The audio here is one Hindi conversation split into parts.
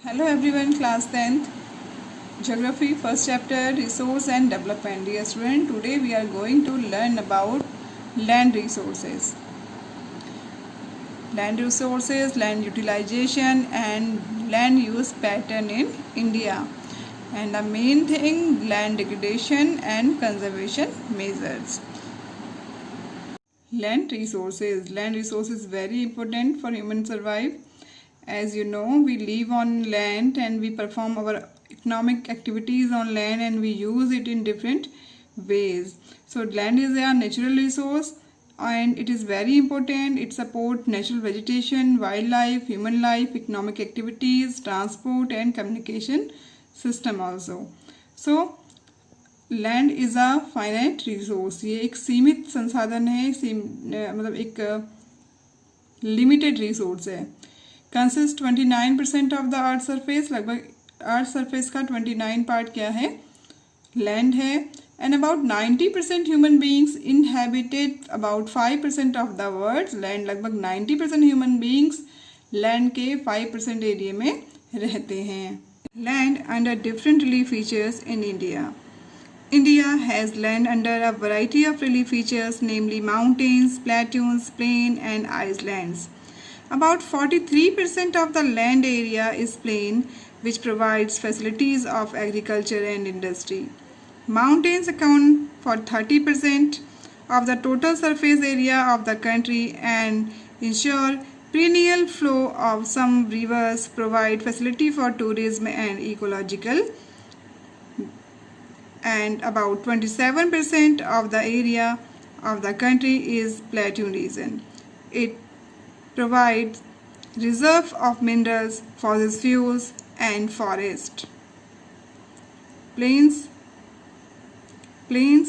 Hello everyone, class 10th, Geography, first chapter, Resource and Development. Dear student, today we are going to learn about land resources. Land resources, land utilization and land use pattern in India. And the main thing, land degradation and conservation measures. Land resources. Land resources very important for human survive. As you know, we live on land and we perform our economic activities on land and we use it in different ways. So land is a natural resource and it is very important. It supports natural vegetation, wildlife, human life, economic activities, transport and communication system also. So land is a finite resource, ये एक सीमित संसाधन है, मतलब एक लिमिटेड रिसोर्स है. Consist 29% of the earth surface, लगभग अर्थ सरफेस का 29% क्या है, लैंड है. And about 90% human beings inhabited about 5% of the world land. लगभग 90% ह्यूमन बींग्स लैंड के 5% एरिया में रहते हैं. Land under different relief features in India. India has land under a variety of relief features, namely mountains, plateaus, plain and islands. About 43% of the land area is plain, which provides facilities of agriculture and industry. Mountains account for 30% of the total surface area of the country and ensure perennial flow of some rivers, provide facility for tourism and ecological. And about 27% of the area of the country is plateau region. It provides reserve of minerals, fossil fuels and forest. Plains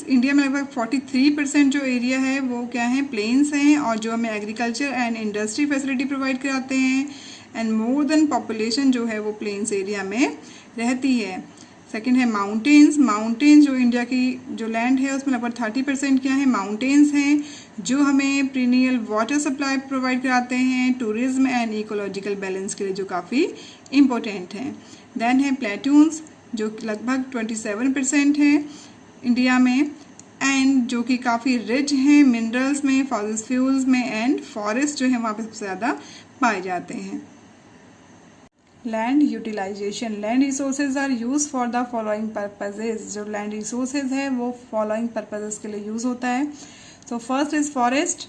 India में लगभग 43% जो एरिया है वो क्या है, प्लेन्स हैं और जो हमें agriculture and industry facility provide कराते हैं. एंड मोर देन पॉपुलेशन जो है वो प्लेन्स एरिया में रहती है. सेकेंड है माउंटेन्स. माउंटेन्स जो इंडिया की जो लैंड है उसमें लगभग 30% क्या है, माउंटेन्स हैं जो हमें पीरियडियल वाटर सप्लाई प्रोवाइड कराते हैं, टूरिज्म एंड इकोलॉजिकल बैलेंस के लिए जो काफ़ी इम्पोर्टेंट हैं. देन है प्लेटून्स जो लगभग 27% हैं इंडिया में एंड जो कि काफ़ी रिच हैं मिनरल्स में, फॉसिल फ्यूल्स में एंड फॉरेस्ट जो है वहाँ पे सबसे ज़्यादा पाए जाते हैं. Land utilisation. Land resources are use for the following purposes. जो लैंड रिसोर्सेज है वो फॉलोइंग पर्पजेज के लिए यूज होता है. So first is forest.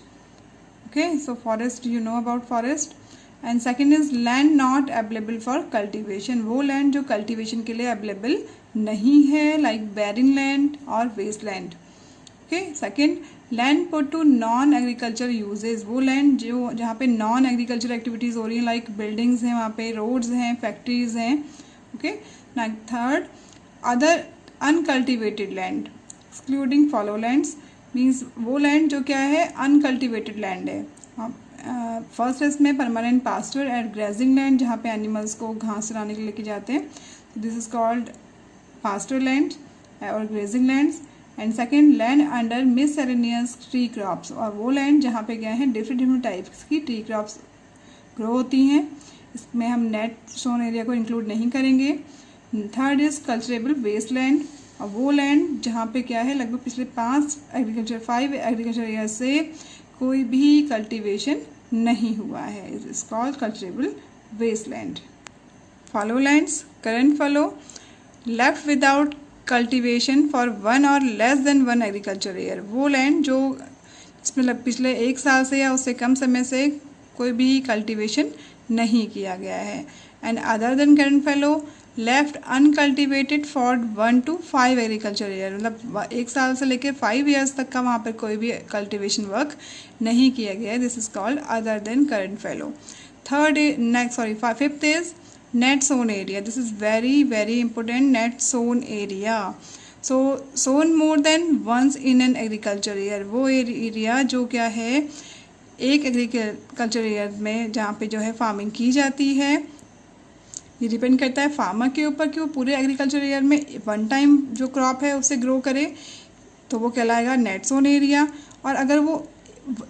Okay, so forest you know about forest. And second is land not available for cultivation. वो लैंड जो कल्टिवेशन के लिए अवेलेबल नहीं है, लाइक बैरिन लैंड और waste land. Okay, second land put to non agriculture uses. वो लैंड जो जहाँ पे नॉन एग्रीकल्चर एक्टिविटीज़ हो रही हैं, लाइक बिल्डिंग्स हैं, वहाँ पे रोड्स हैं, फैक्ट्रीज हैं. Okay, third other uncultivated land excluding fallow lands. Means वो लैंड जो क्या है, अनकल्टिवेटेड लैंड है. फर्स्ट इसमें permanent pasture and grazing land, जहाँ पे एनिमल्स को घास चराने के लिए लेके जाते हैं. This is called pasture land और grazing lands. And second land under miscellaneous tree crops. और वो लैंड जहाँ पे क्या है डिफरेंट टाइप्स की ट्री क्रॉप्स ग्रो होती हैं. इसमें हम नेट सोन एरिया को इंक्लूड नहीं करेंगे. Third is culturable waste land. और वो लैंड जहाँ पे क्या है लगभग पिछले 5 एग्रीकल्चर ईयर से कोई भी कल्टिवेशन नहीं हुआ है. Is called culturable waste land. Fallow lands. Current fallow left without cultivation for 1 और लेस देन 1 एग्रीकल्चर ईयर. वो लैंड जो इसमें पिछले 1 साल से या उससे कम समय से कोई भी कल्टिवेशन नहीं किया गया है. And other than current fallow left uncultivated for 1 to 5 agriculture year. मतलब 1 साल से लेकर 5 ईयर्स तक का वहाँ पर कोई भी कल्टिवेशन वर्क नहीं किया गया है. This is called other than current fallow. Fifth is net zone area. This is very important. Net zone area. So sown more than once in an agriculture year. वो एरिया जो क्या है एक एग्रीकल्चर ईयर में जहाँ पे जो है फार्मिंग की जाती है. ये डिपेंड करता है फार्मर के ऊपर कि वो पूरे एग्रीकल्चर ईयर में 1 टाइम जो क्रॉप है उसे ग्रो करे तो वो कहलाएगा नेट जोन एरिया. और अगर वो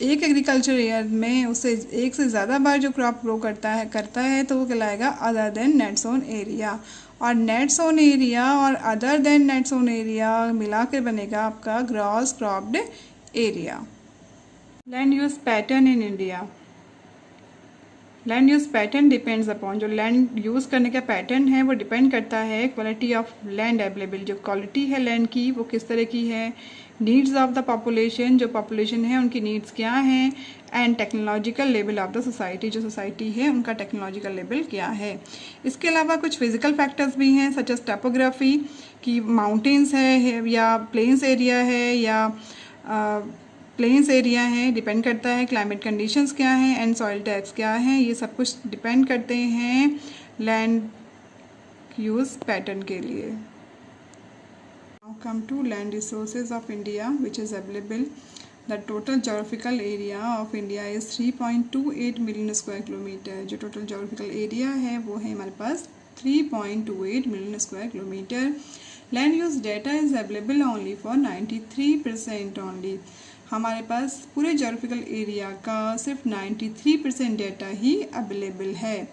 एक एग्रीकल्चर ईयर में उससे एक से ज़्यादा बार जो क्रॉप ग्रो करता है तो वो कहलाएगा other than net sown area. और नेट सोन एरिया और other than net sown area मिलाकर बनेगा आपका gross cropped area. Land use pattern in India. Land use pattern depends upon, जो लैंड यूज़ करने का पैटर्न है वो डिपेंड करता है क्वालिटी ऑफ लैंड अवेलेबल, जो क्वालिटी है लैंड की वो किस तरह की है, नीड्स ऑफ द पॉपुलेशन, जो पॉपुलेशन है उनकी नीड्स क्या हैं, and technological level of the society, जो सोसाइटी है उनका टेक्नोलॉजिकल लेवल क्या है। इसके अलावा कुछ फिजिकल फैक्टर्स भी हैं सच एज टोपोग्राफी की माउंटेन्स है या प्लेन्स एरिया है या प्लेन्स एरिया है, डिपेंड करता है क्लाइमेट कंडीशंस क्या हैं एंड सॉइल टाइप्स क्या हैं, ये सब कुछ डिपेंड करते हैं लैंड यूज़ पैटर्न के लिए। Now come to land resources of India which is available. The total geographical area of India is 3.28 million square kilometer. जो total geographical area है वो है हमारे पास 3.28 million square kilometer. Land use data is available only for 93% only. हमारे पास पूरे जोग्राफिकल एरिया का सिर्फ 93% डेटा ही अवेलेबल है,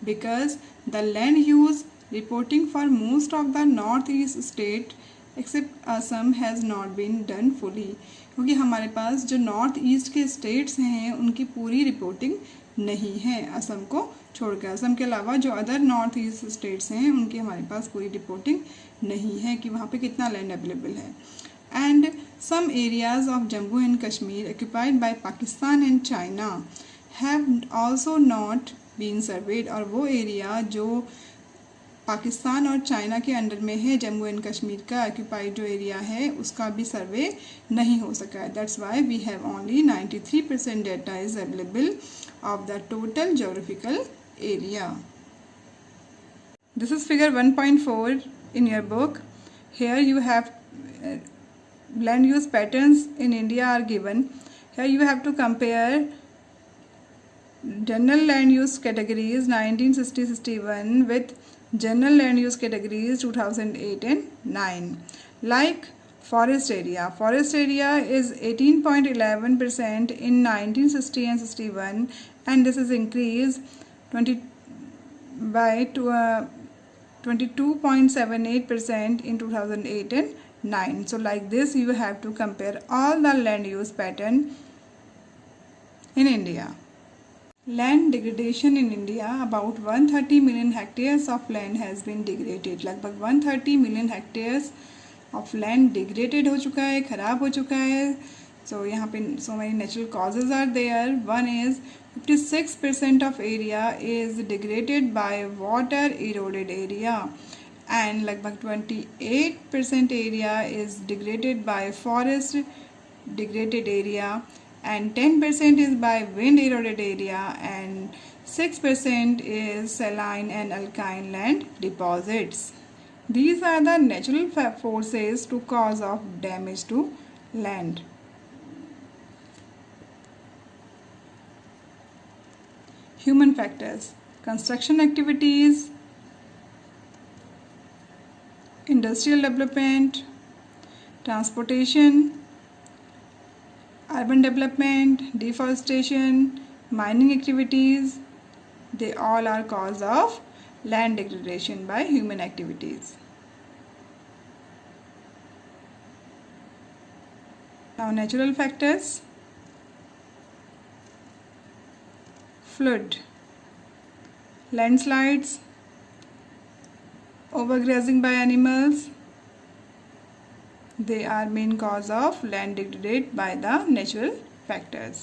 because the land use reporting for most of the north east state except Assam has not been done fully, क्योंकि हमारे पास जो नॉर्थ ईस्ट के स्टेट्स हैं उनकी पूरी रिपोर्टिंग नहीं है असम को छोड़कर। असम के अलावा जो अदर नॉर्थ ईस्ट स्टेट्स हैं उनकी हमारे पास पूरी रिपोर्टिंग नहीं है कि वहाँ पे कितना लैंड अवेलेबल है। And some areas of Jammu and Kashmir occupied by Pakistan and China have also not been surveyed. और वो एरिया जो पाकिस्तान और चाइना के अंडर में है, जम्मू एंड कश्मीर का ऑक्यूपाइड जो एरिया है उसका भी सर्वे नहीं हो सका है। That's why we have only 93% data is available of the total geographical area. This is figure 1.4 in your book. Here you have land use patterns in India are given. Here you have to compare general land use categories 1960-61 with general land use categories 2008 and 9. Like forest area. Forest area is 18.11% in 1960 and 61, and this is increased 22.78% in 2008 and 9. So like this you have to compare all the land use pattern in India. Land degradation in India, about 130 million hectares of land has been degraded. लगभग 130 million hectares of land degraded हो चुका है, खराब हो चुका है। So यहाँ पे so many natural causes are there. One is 56% of area is degraded by water eroded area, and लगभग 28% area is degraded by forest degraded area, and 10% is by wind eroded area, and 6% is saline and alkaline land deposits. These are the natural forces to cause of damage to land. Human factors: construction activities, industrial development, transportation, urban development, deforestation, mining activities, they all are cause of land degradation by human activities. Now natural factors: flood, landslides, overgrazing by animals, they are main cause of land degraded by the natural factors.